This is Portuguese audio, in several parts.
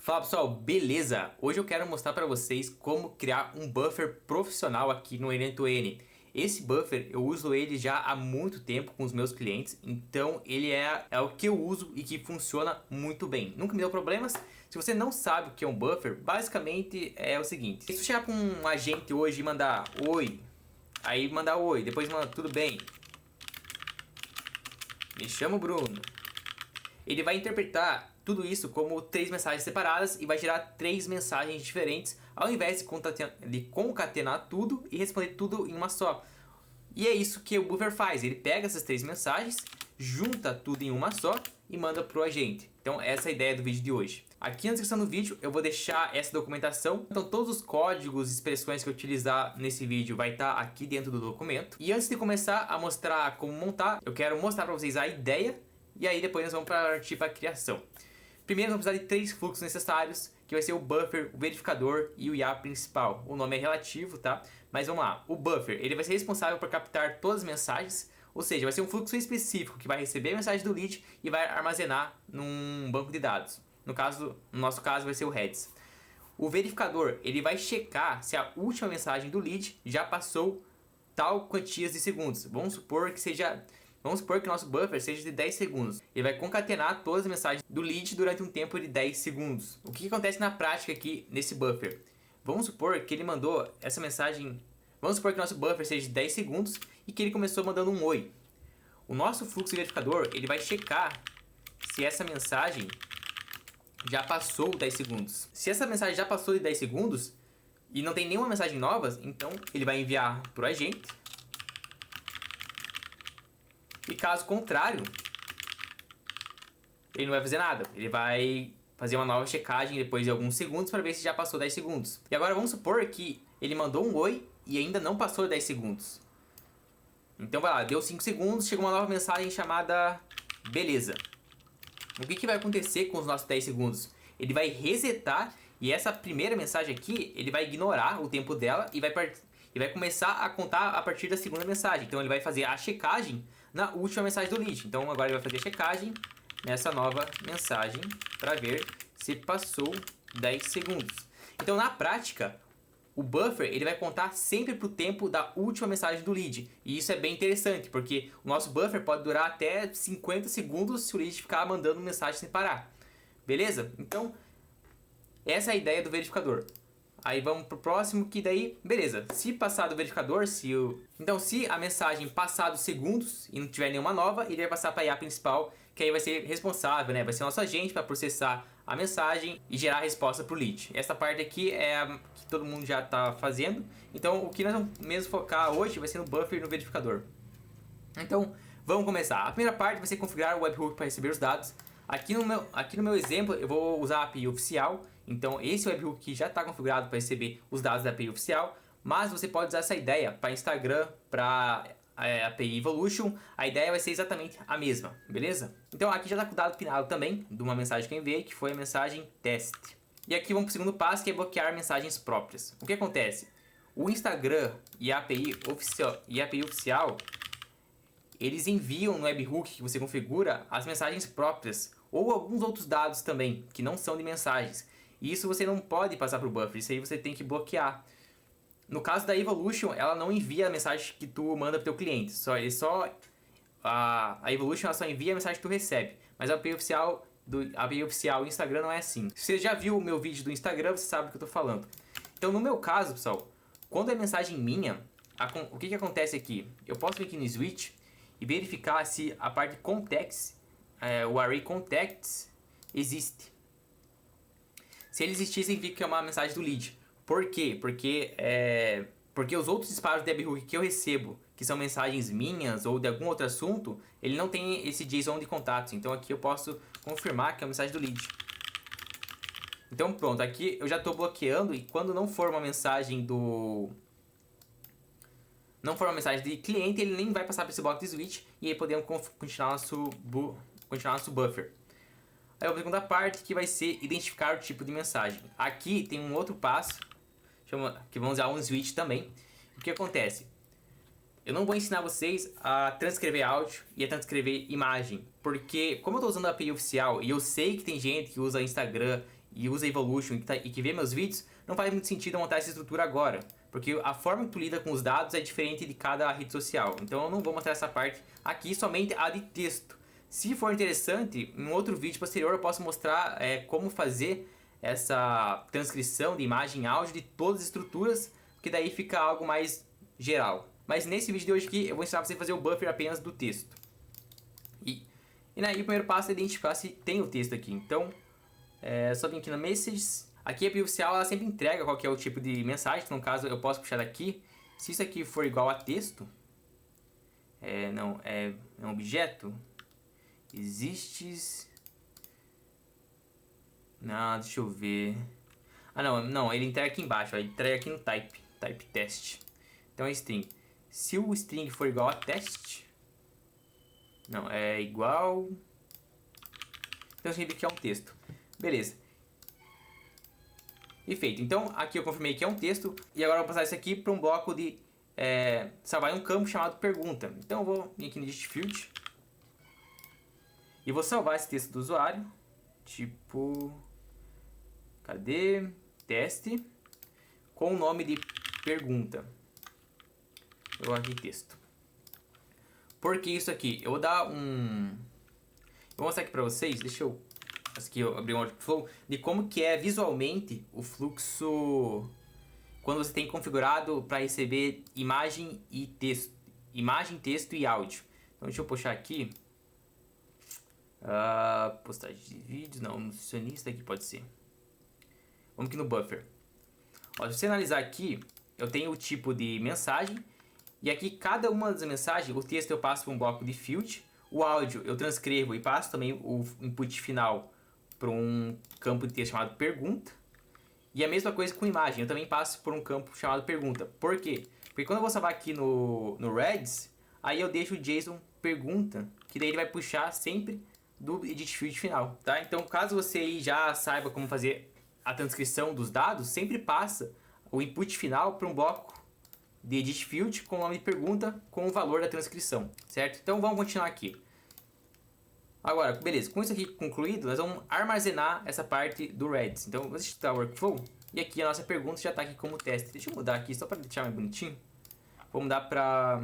Fala pessoal, beleza? Hoje eu quero mostrar para vocês como criar um buffer profissional aqui no N2N. Esse buffer eu uso ele já há muito tempo com os meus clientes, então ele é o que eu uso e que funciona muito bem. Nunca me deu problemas. Se você não sabe o que é um buffer, basicamente é o seguinte: se você chegar com um agente hoje e mandar oi, aí mandar oi, depois manda tudo bem, me chamo Bruno, ele vai interpretar tudo isso como 3 mensagens separadas e vai gerar 3 mensagens diferentes, ao invés de concatenar tudo e responder tudo em uma só. E é isso que o buffer faz: ele pega essas 3 mensagens, junta tudo em uma só e manda para o agente. Então essa é a ideia do vídeo de hoje. Aqui na descrição do vídeo eu vou deixar essa documentação, então todos os códigos e expressões que eu utilizar nesse vídeo vai estar aqui dentro do documento. E antes de começar a mostrar como montar, eu quero mostrar para vocês a ideia e aí depois nós vamos partir para a criação. Primeiro vamos precisar de 3 fluxos necessários, que vai ser o buffer, o verificador e o IA principal. O nome é relativo, tá? Mas vamos lá. O buffer, ele vai ser responsável por captar todas as mensagens, ou seja, vai ser um fluxo específico que vai receber a mensagem do lead e vai armazenar num banco de dados. No nosso caso vai ser o Redis. O verificador, ele vai checar se a última mensagem do lead já passou tal quantias de segundos. Vamos supor que nosso buffer seja de 10 segundos. Ele vai concatenar todas as mensagens do lead durante um tempo de 10 segundos. O que acontece na prática aqui nesse buffer? Vamos supor que ele mandou essa mensagem. Vamos supor que nosso buffer seja de 10 segundos e que ele começou mandando um oi. O nosso fluxo verificador, ele vai checar se essa mensagem já passou 10 segundos. Se essa mensagem já passou de 10 segundos e não tem nenhuma mensagem nova, então ele vai enviar para o agente. E caso contrário, ele não vai fazer nada. Ele vai fazer uma nova checagem depois de alguns segundos para ver se já passou 10 segundos. E agora vamos supor que ele mandou um oi e ainda não passou 10 segundos. Então vai lá, deu 5 segundos, chegou uma nova mensagem chamada beleza. O que vai acontecer com os nossos 10 segundos? Ele vai resetar e essa primeira mensagem aqui, ele vai ignorar o tempo dela e vai começar a contar a partir da segunda mensagem. Então ele vai fazer a checagem na última mensagem do lead. Então agora ele vai fazer a checagem nessa nova mensagem para ver se passou 10 segundos. Então na prática, o buffer ele vai contar sempre para o tempo da última mensagem do lead. E isso é bem interessante, porque o nosso buffer pode durar até 50 segundos se o lead ficar mandando mensagem sem parar. Beleza? Então essa é a ideia do verificador. Aí vamos pro próximo, que daí, beleza, se passar do verificador, então se a mensagem passar dos segundos e não tiver nenhuma nova, ele vai passar para a IA principal, que aí vai ser responsável, né? Vai ser nosso agente para processar a mensagem e gerar a resposta para o lead. Essa parte aqui é a que todo mundo já está fazendo, então o que nós vamos mesmo focar hoje vai ser no buffer e no verificador. Então vamos começar. A primeira parte vai ser configurar o webhook para receber os dados. Aqui no meu exemplo eu vou usar a API oficial, então esse webhook que já está configurado para receber os dados da API oficial, mas você pode usar essa ideia para Instagram, para API Evolution, a ideia vai ser exatamente a mesma, beleza? Então aqui já está com o dado final também de uma mensagem que eu enviei, que foi a mensagem teste. E aqui vamos para o segundo passo, que é bloquear mensagens próprias. O que acontece? O Instagram e a API oficial, eles enviam no webhook que você configura as mensagens próprias ou alguns outros dados também, que não são de mensagens. E isso você não pode passar para o buffer, isso aí você tem que bloquear. No caso da Evolution, ela não envia a mensagem que tu manda para o teu cliente. A Evolution ela só envia a mensagem que tu recebe. Mas a API oficial do Instagram não é assim. Se você já viu o meu vídeo do Instagram, você sabe do que eu estou falando. Então no meu caso, pessoal, quando é mensagem minha, o que acontece aqui? Eu posso vir aqui no switch e verificar se a parte context, o array contacts, existe. Se ele existir, significa que é uma mensagem do lead. Por quê? Porque os outros disparos de webhook que eu recebo, que são mensagens minhas ou de algum outro assunto, ele não tem esse JSON de contatos. Então aqui eu posso confirmar que é uma mensagem do lead. Então pronto, aqui eu já estou bloqueando, e quando não for uma mensagem de cliente, ele nem vai passar para esse bloco de switch e aí podemos continuar nosso buffer. Aí a segunda parte, que vai ser identificar o tipo de mensagem. Aqui tem um outro passo, que vamos usar um switch também. O que acontece? Eu não vou ensinar vocês a transcrever áudio e a transcrever imagem, porque como eu estou usando a API oficial e eu sei que tem gente que usa Instagram e usa Evolution e que vê meus vídeos, não faz muito sentido eu montar essa estrutura agora. Porque a forma que tu lida com os dados é diferente de cada rede social. Então eu não vou mostrar essa parte aqui, somente a de texto. Se for interessante, em outro vídeo posterior eu posso mostrar como fazer essa transcrição de imagem e áudio de todas as estruturas, que daí fica algo mais geral. Mas nesse vídeo de hoje aqui eu vou ensinar você a fazer o buffer apenas do texto. E daí o primeiro passo é identificar se tem o texto aqui. Então é só vir aqui no Messages. Aqui a API oficial ela sempre entrega qual que é o tipo de mensagem. No caso eu posso puxar daqui. Se isso aqui for igual a texto, não, é um objeto. Existes. Não, deixa eu ver. Ah não, ele entrega aqui embaixo, ó, ele entrega aqui no type test. Então é string. Se o string for igual a test, não, é igual, então significa que é um texto. Beleza. E feito. Então aqui eu confirmei que é um texto. E agora eu vou passar isso aqui para um bloco de salvar em um campo chamado pergunta. Então eu vou vir aqui no edit field e vou salvar esse texto do usuário. Tipo, cadê? Teste com o nome de pergunta. Eu vou aqui texto. Por que isso aqui? Eu vou dar vou mostrar aqui pra vocês. Deixa eu aqui eu abrir um workflow de como que é visualmente o fluxo quando você tem configurado para receber imagem e texto. Imagem, texto e áudio. Então deixa eu puxar aqui. Postagem de vídeos. Não, nutricionista aqui pode ser. Vamos aqui no buffer. Ó, se você analisar aqui, eu tenho o tipo de mensagem. E aqui cada uma das mensagens, o texto eu passo para um bloco de field. O áudio eu transcrevo e passo também o input final para um campo de texto chamado pergunta. E a mesma coisa com imagem, eu também passo por um campo chamado pergunta. Por quê? Porque quando eu vou salvar aqui no Redis, aí eu deixo o JSON pergunta, que daí ele vai puxar sempre do edit field final, tá? Então caso você já saiba como fazer a transcrição dos dados, sempre passa o input final para um bloco de edit field com o nome de pergunta com o valor da transcrição, certo? Então vamos continuar aqui. Agora, beleza, com isso aqui concluído, nós vamos armazenar essa parte do Redis. Então vamos executar o workflow e aqui a nossa pergunta já está aqui como teste. Deixa eu mudar aqui só para deixar mais bonitinho. Vou mudar para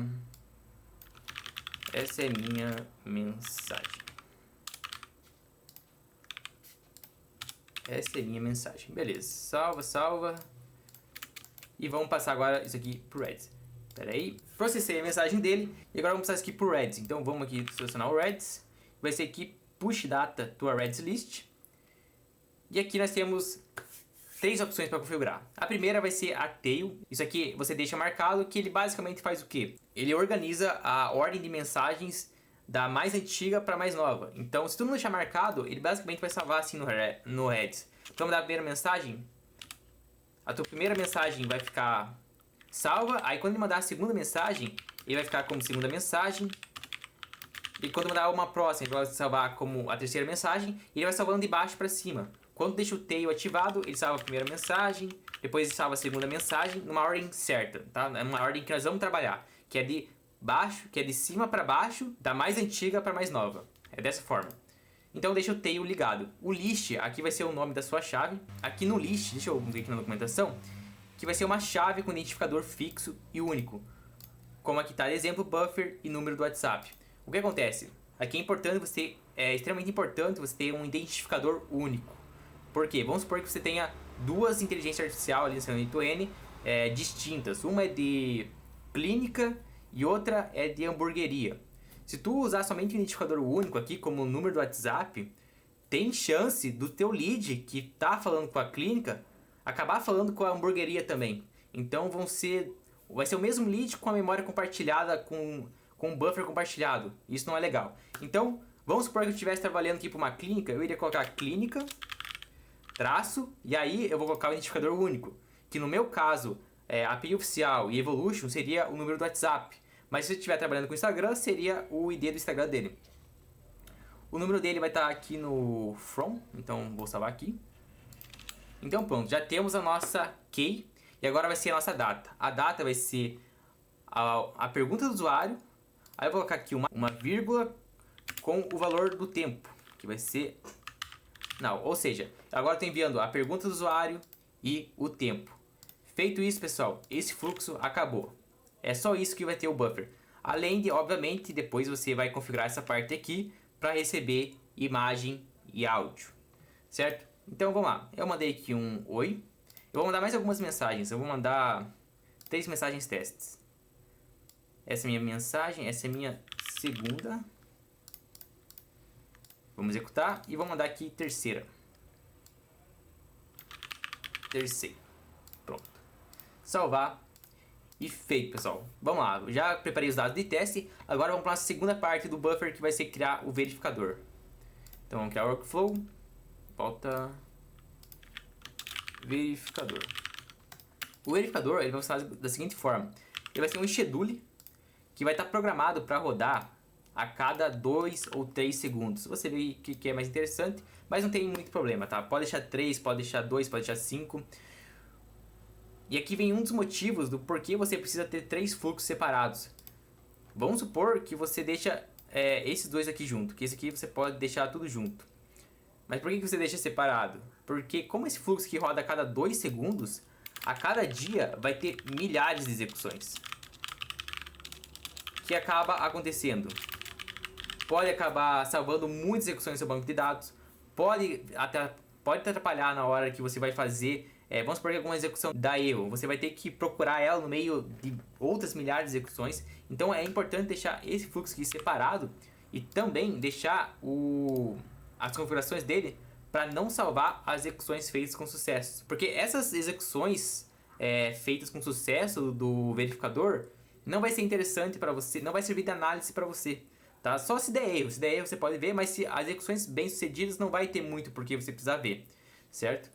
essa é minha mensagem. Essa é minha mensagem. Beleza, salva. E vamos passar agora isso aqui pro Redis. Espera aí, processei a mensagem dele e agora vamos passar isso aqui pro Redis. Então vamos aqui selecionar o Redis. Vai ser aqui push data to a Redis list. E aqui nós temos 3 opções para configurar. A primeira vai ser a tail. Isso aqui você deixa marcado que ele basicamente faz o quê? Ele organiza a ordem de mensagens da mais antiga para a mais nova. Então se tu não deixar marcado, ele basicamente vai salvar assim no Redis. Então vamos dar a primeira mensagem. A tua primeira mensagem vai ficar salva. Aí quando ele mandar a segunda mensagem, ele vai ficar como segunda mensagem. E quando mandar uma próxima, ele vai salvar como a terceira mensagem. E ele vai salvando de baixo para cima. Quando deixa o tail ativado, ele salva a primeira mensagem. Depois ele salva a segunda mensagem numa ordem certa, tá? É uma ordem que nós vamos trabalhar, que é de baixo, que é de cima para baixo, da mais antiga para mais nova. É dessa forma. Então deixa o tail ligado. O list, aqui vai ser o nome da sua chave. Aqui no list, deixa eu ver aqui na documentação, que vai ser uma chave com identificador fixo e único. Como aqui está exemplo, buffer e número do WhatsApp. O que acontece? Aqui é extremamente importante você ter um identificador único. Por quê? Vamos supor que você tenha duas inteligências artificiais ali no seu N2N distintas. Uma é de clínica e outra é de hamburgueria. Se tu usar somente um identificador único aqui, como o número do WhatsApp, tem chance do teu lead que está falando com a clínica acabar falando com a hamburgueria também. Então vai ser o mesmo lead com a memória compartilhada, com um buffer compartilhado. Isso não é legal. Então, vamos supor que eu estivesse trabalhando aqui para uma clínica, eu iria colocar clínica, traço, e aí eu vou colocar o identificador único. Que no meu caso, API oficial e Evolution seria o número do WhatsApp. Mas se eu estiver trabalhando com o Instagram, seria o ID do Instagram dele. O número dele vai estar aqui no from, então vou salvar aqui. Então pronto, já temos a nossa key e agora vai ser a nossa data. A data vai ser a pergunta do usuário, aí eu vou colocar aqui uma vírgula com o valor do tempo, que vai ser Não, ou seja, agora eu estou enviando a pergunta do usuário e o tempo. Feito isso, pessoal, esse fluxo acabou. É só isso que vai ter o buffer. Além de, obviamente, depois você vai configurar essa parte aqui para receber imagem e áudio, certo? Então vamos lá, eu mandei aqui um oi. Eu vou mandar mais algumas mensagens, eu vou mandar 3 mensagens testes. Essa é minha mensagem, essa é minha segunda. Vamos executar e vou mandar aqui terceira. Terceira. Pronto. Salvar. E feito, pessoal. Vamos lá, já preparei os dados de teste. Agora vamos para a segunda parte do buffer, que vai ser criar o verificador. Então vamos criar o workflow. Volta. Verificador. O verificador ele vai funcionar da seguinte forma. Ele vai ser um schedule que vai estar programado para rodar a cada 2 ou 3 segundos. Você vê o que é mais interessante, mas não tem muito problema, tá? Pode deixar 3, pode deixar 2, pode deixar 5. E aqui vem um dos motivos do porquê você precisa ter 3 fluxos separados. Vamos supor que você deixa esses dois aqui junto, que esse aqui você pode deixar tudo junto. Mas por que você deixa separado? Porque como esse fluxo que roda a cada 2 segundos, a cada dia vai ter milhares de execuções. O que acaba acontecendo? Pode acabar salvando muitas execuções no seu banco de dados, pode te atrapalhar na hora que você vai fazer. Vamos supor que alguma execução dá erro, você vai ter que procurar ela no meio de outras milhares de execuções. Então é importante deixar esse fluxo aqui separado e também deixar as configurações dele para não salvar as execuções feitas com sucesso. Porque essas execuções feitas com sucesso do verificador não vai ser interessante para você, não vai servir de análise para você. Tá? Só se der erro você pode ver, mas se as execuções bem sucedidas não vai ter muito porque você precisa ver, certo?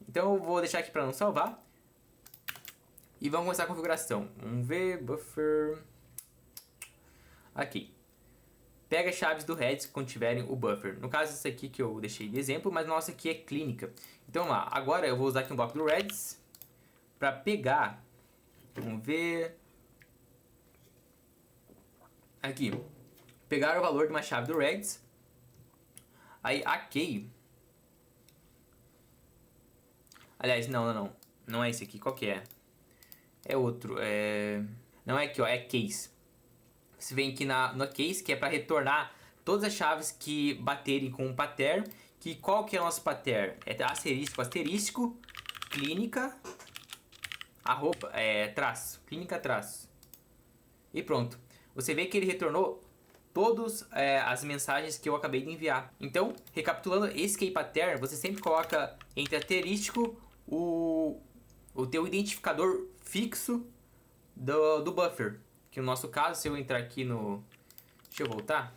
Então eu vou deixar aqui para não salvar. E vamos começar a configuração. Vamos ver, buffer. Aqui. Pega as chaves do Redis quando tiverem o buffer. No caso, esse aqui que eu deixei de exemplo, mas nossa aqui é clínica. Então vamos lá. Agora eu vou usar aqui um bloco do Redis para pegar. Vamos ver. Aqui. Pegar o valor de uma chave do Redis. Aí a key. Aliás, não. Não é esse aqui. Qual que é? É outro. Não é aqui, ó. É case. Você vem aqui na case, que é para retornar todas as chaves que baterem com o pattern. Que qual que é o nosso pattern? É asterisco, clínica, traço. Clínica, traço. E pronto. Você vê que ele retornou todas as mensagens que eu acabei de enviar. Então, recapitulando esse key pattern, você sempre coloca entre asterisco o teu identificador fixo do buffer. Que no nosso caso, se eu entrar aqui no... Deixa eu voltar.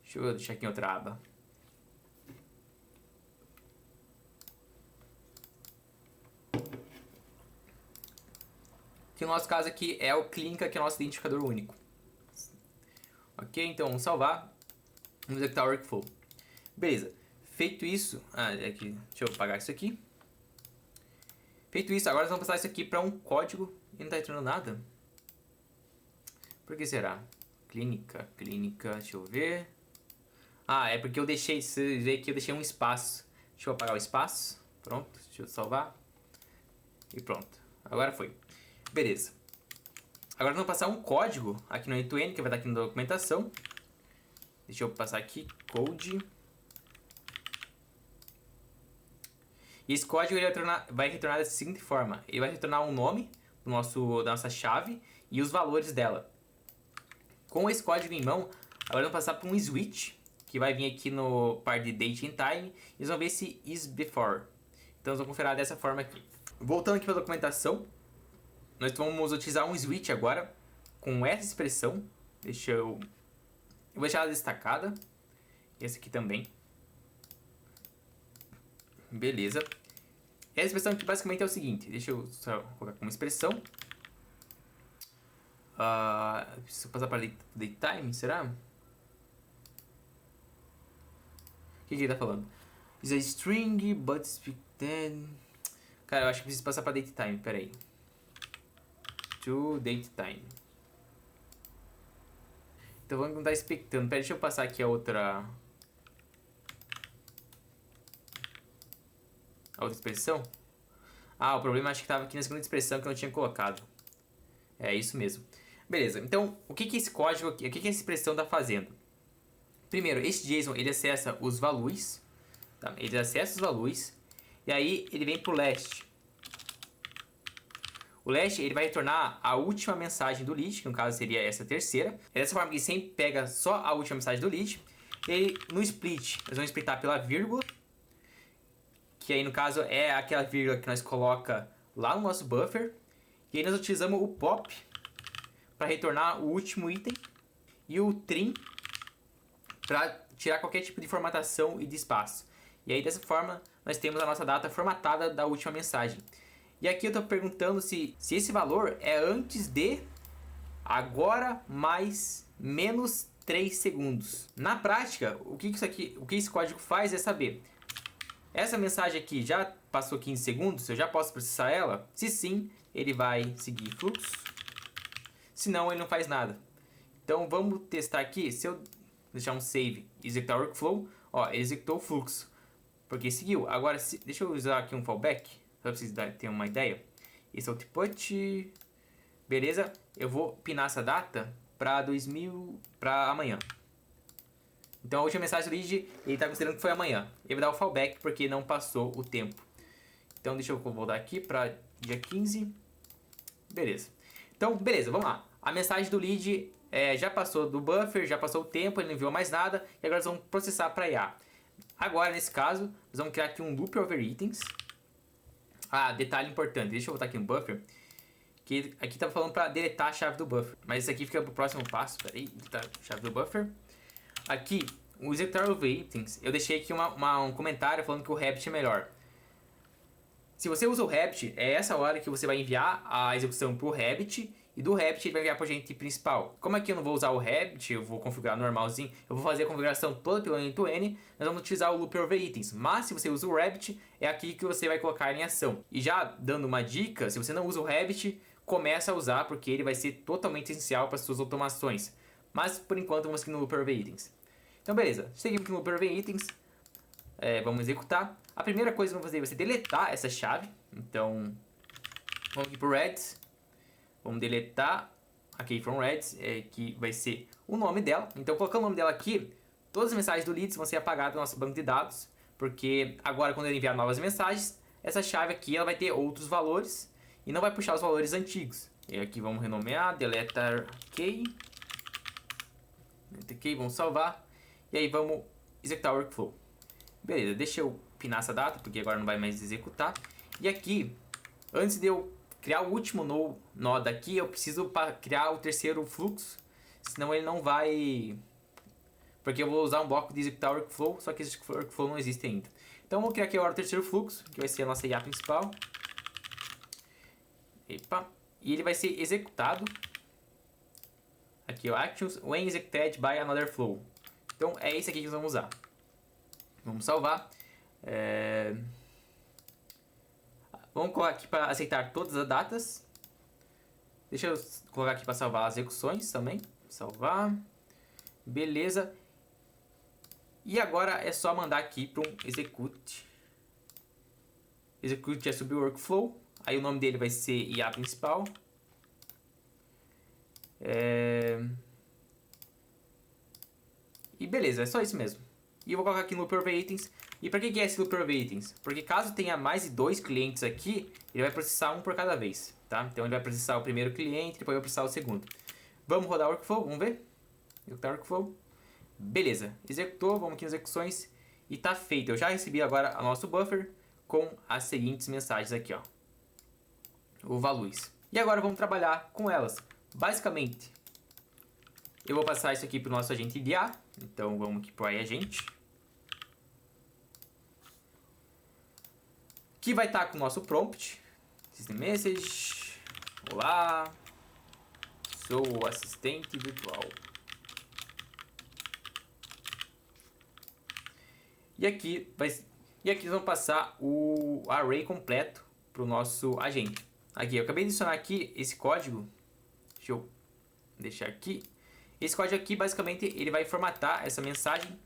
Deixa eu deixar aqui em outra aba. Que no nosso caso aqui é o clínica, que é o nosso identificador único. Ok, então vamos salvar. Vamos executar o workflow. Beleza. Feito isso... aqui, deixa eu apagar isso aqui. Feito isso, agora nós vamos passar isso aqui para um código e não está retornando nada. Por que será? Clínica, deixa eu ver. É porque eu deixei, você vê que eu deixei um espaço. Deixa eu apagar o espaço. Pronto, deixa eu salvar. E pronto, agora foi. Beleza. Agora vamos passar um código aqui no end-to-end, que vai estar aqui na documentação. Deixa eu passar aqui, code. E esse código ele vai retornar da seguinte forma. Ele vai retornar um nome da nossa chave e os valores dela. Com esse código em mão, agora vamos passar para um switch, que vai vir aqui no par de date and time, e eles vão ver se is before. Então, nós vamos configurar dessa forma aqui. Voltando aqui para a documentação, nós vamos utilizar um switch agora, com essa expressão. Eu vou deixar ela destacada. Esse aqui também. Beleza. Essa expressão aqui basicamente é o seguinte. Deixa eu só colocar como expressão. Preciso passar para datetime, será? O que ele tá falando? Is a string, but speak then... Cara, eu acho que preciso passar para datetime, peraí. To datetime. Então vamos estar expectando. Peraí, deixa eu passar aqui a outra... a outra expressão. Ah, o problema acho que estava aqui na segunda expressão que eu não tinha colocado. É isso mesmo. Beleza, então o que esse código aqui, o que essa expressão está fazendo? Primeiro, esse JSON ele acessa os values, tá? Ele acessa os values e aí ele vem para o last. O last ele vai retornar a última mensagem do lead, que no caso seria essa terceira. É dessa forma que ele sempre pega só a última mensagem do lead. E no split, nós vamos splitar pela vírgula, que aí no caso é aquela vírgula que nós coloca lá no nosso buffer. E aí nós utilizamos o pop para retornar o último item e o trim para tirar qualquer tipo de formatação e de espaço. E aí dessa forma nós temos a nossa data formatada da última mensagem. E aqui eu estou perguntando se esse valor é antes de agora mais menos 3 segundos. Na prática, o que esse código faz é saber: essa mensagem aqui já passou 15 segundos, eu já posso processar ela? Se sim, ele vai seguir fluxo. Se não, ele não faz nada. Então vamos testar aqui. Se eu deixar um save e executar o workflow, ó, ele executou o fluxo, porque seguiu. Agora, deixa eu usar aqui um fallback, só para vocês terem uma ideia. Esse é o output. Beleza, eu vou pinar essa data para amanhã. Então a última mensagem do lead, ele está considerando que foi amanhã. Ele vai dar o fallback porque não passou o tempo. Então deixa eu voltar aqui para dia 15. Beleza. Então, beleza, vamos lá. A mensagem do lead já passou do buffer, já passou o tempo, ele não enviou mais nada. E agora nós vamos processar para IA. Agora, nesse caso, nós vamos criar aqui um loop over itens. Ah, detalhe importante. Deixa eu voltar aqui no buffer. Que aqui tá falando para deletar a chave do buffer. Mas isso aqui fica pro próximo passo. Peraí, deletar a chave do buffer. Aqui, o executar over itens, eu deixei aqui um comentário falando que o Rabbit é melhor. Se você usa o Rabbit, é essa hora que você vai enviar a execução pro Rabbit. E do Rabbit ele vai enviar pro agente principal. Como aqui eu não vou usar o Rabbit, eu vou configurar normalzinho. Eu vou fazer a configuração toda pelo end-to-end. Nós vamos utilizar o loop over itens. Mas se você usa o Rabbit, é aqui que você vai colocar em ação. E já dando uma dica, se você não usa o Rabbit, começa a usar, porque ele vai ser totalmente essencial para as suas automações. Mas por enquanto vamos aqui no loop over itens. Então beleza, seguimos aqui no loop over itens. Vamos executar. A primeira coisa que vamos fazer vai ser deletar essa chave. Então vamos aqui para o Reds. Vamos deletar a key from Reds, que vai ser o nome dela. Então colocando o nome dela aqui, todas as mensagens do leads vão ser apagadas do nosso banco de dados. Porque agora quando ele enviar novas mensagens, essa chave aqui ela vai ter outros valores e não vai puxar os valores antigos. E aqui vamos renomear, deletar key. Ok, vamos salvar. E aí vamos executar o workflow. Beleza, deixa eu pinar essa data, porque agora não vai mais executar. E aqui, antes de eu criar o último nó daqui, eu preciso criar o terceiro fluxo. Senão ele não vai... Porque eu vou usar um bloco de executar o workflow, só que esse workflow não existe ainda. Então vamos criar aqui agora o terceiro fluxo, que vai ser a nossa IA principal. Epa. E ele vai ser executado. Aqui, o actions when executed by another flow. Então é esse aqui que nós vamos usar. Vamos salvar. Vamos colocar aqui para aceitar todas as datas. Deixa eu colocar aqui para salvar as execuções também. Salvar. Beleza. E agora é só mandar aqui para um execute. Execute é subir o workflow. Aí o nome dele vai ser IA principal. E beleza, é só isso mesmo. E eu vou colocar aqui no loop over itens. E para que é esse loop over itens? Porque caso tenha mais de 2 clientes aqui, ele vai processar um por cada vez, tá? Então ele vai processar o primeiro cliente, depois vai processar o segundo. Vamos rodar o workflow, vamos ver? Executar o workflow. Beleza, executou, vamos aqui nas execuções e tá feito. Eu já recebi agora o nosso buffer com as seguintes mensagens aqui, ó. O values. E agora vamos trabalhar com elas. Basicamente, eu vou passar isso aqui para o nosso agente de IA. Então vamos aqui para o agente. Que vai estar com o nosso prompt. System message. Olá. Sou o assistente virtual. E aqui nós vamos passar o array completo para o nosso agente. Aqui, eu acabei de adicionar aqui esse código. Deixa eu deixar aqui. Esse código aqui, basicamente, ele vai formatar essa mensagem.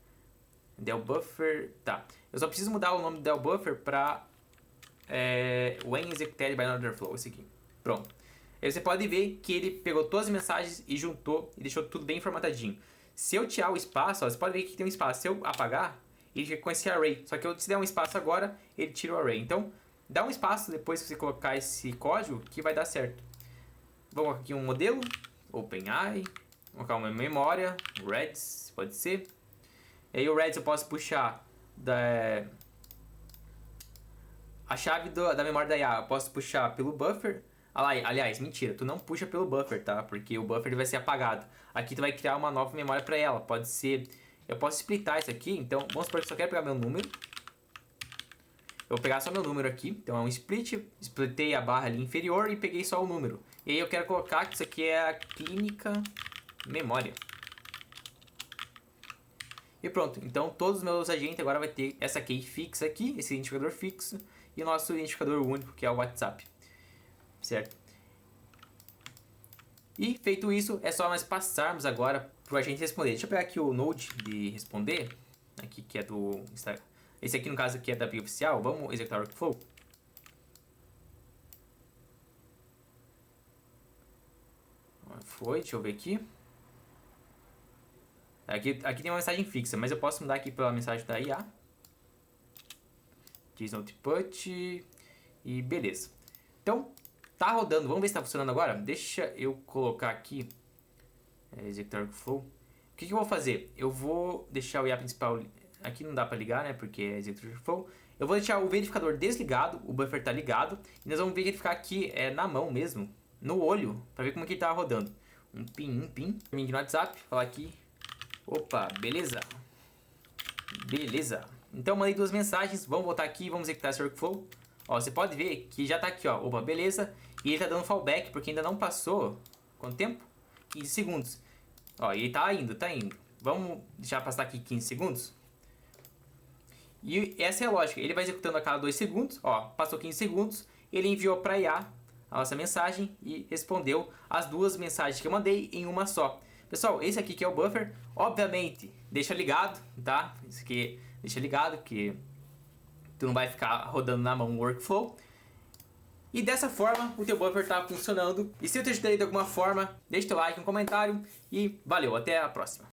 Del buffer. Tá. Eu só preciso mudar o nome do del buffer para when executed by another flow, esse aqui. Pronto. Aí você pode ver que ele pegou todas as mensagens e juntou e deixou tudo bem formatadinho. Se eu tirar o espaço, ó, você pode ver que tem um espaço. Se eu apagar, ele fica com esse array. Só que se der um espaço agora, ele tira o array. Então, dá um espaço depois que você colocar esse código que vai dar certo. Vou colocar aqui um modelo, OpenAI, vou colocar uma memória, Redis, pode ser. E aí o Redis eu posso puxar a chave da memória da IA, eu posso puxar pelo buffer. Aliás, mentira, tu não puxa pelo buffer, tá? Porque o buffer vai ser apagado. Aqui tu vai criar uma nova memória para ela. Pode ser... Eu posso splitar isso aqui, então vamos supor que eu só quero pegar meu número. Eu vou pegar só meu número aqui, então é um split. Splitei a barra ali inferior e peguei só o número. E aí eu quero colocar que isso aqui é a clínica memória. E pronto, então todos os meus agentes agora vai ter essa key fixa aqui, esse identificador fixo. E o nosso identificador único, que é o WhatsApp. Certo? E feito isso, é só nós passarmos agora para o agente responder. Deixa eu pegar aqui o node de responder, aqui que é do Instagram. Esse aqui no caso aqui é da API oficial. Vamos executar o workflow. Foi, deixa eu ver aqui. Aqui tem uma mensagem fixa, mas eu posso mudar aqui pela mensagem da IA. Diz output e beleza. Então, tá rodando. Vamos ver se tá funcionando agora? Deixa eu colocar aqui executar workflow. O que eu vou fazer? Eu vou deixar o IA principal... Aqui não dá para ligar, né? Porque é executar workflow. Eu vou deixar o verificador desligado. O buffer tá ligado. E nós vamos verificar aqui na mão mesmo. No olho. Para ver como que ele tá rodando. Um pin. Link no WhatsApp. Falar aqui. Opa, beleza. Beleza. Então mandei duas mensagens. Vamos voltar aqui e vamos executar esse workflow. Ó, você pode ver que já tá aqui, ó. Opa, beleza. E ele tá dando fallback porque ainda não passou... Quanto tempo? 15 segundos. Ó, e ele tá indo. Vamos deixar passar aqui 15 segundos. E essa é a lógica. Ele vai executando a cada 2 segundos. Ó, passou 15 segundos. Ele enviou para IA a nossa mensagem e respondeu as duas mensagens que eu mandei em uma só. Pessoal, esse aqui que é o buffer. Obviamente, deixa ligado, tá? Isso aqui deixa ligado, que tu não vai ficar rodando na mão o workflow. E dessa forma, o teu buffer está funcionando. E se eu te ajudei de alguma forma, deixa teu like, um comentário. E valeu, até a próxima.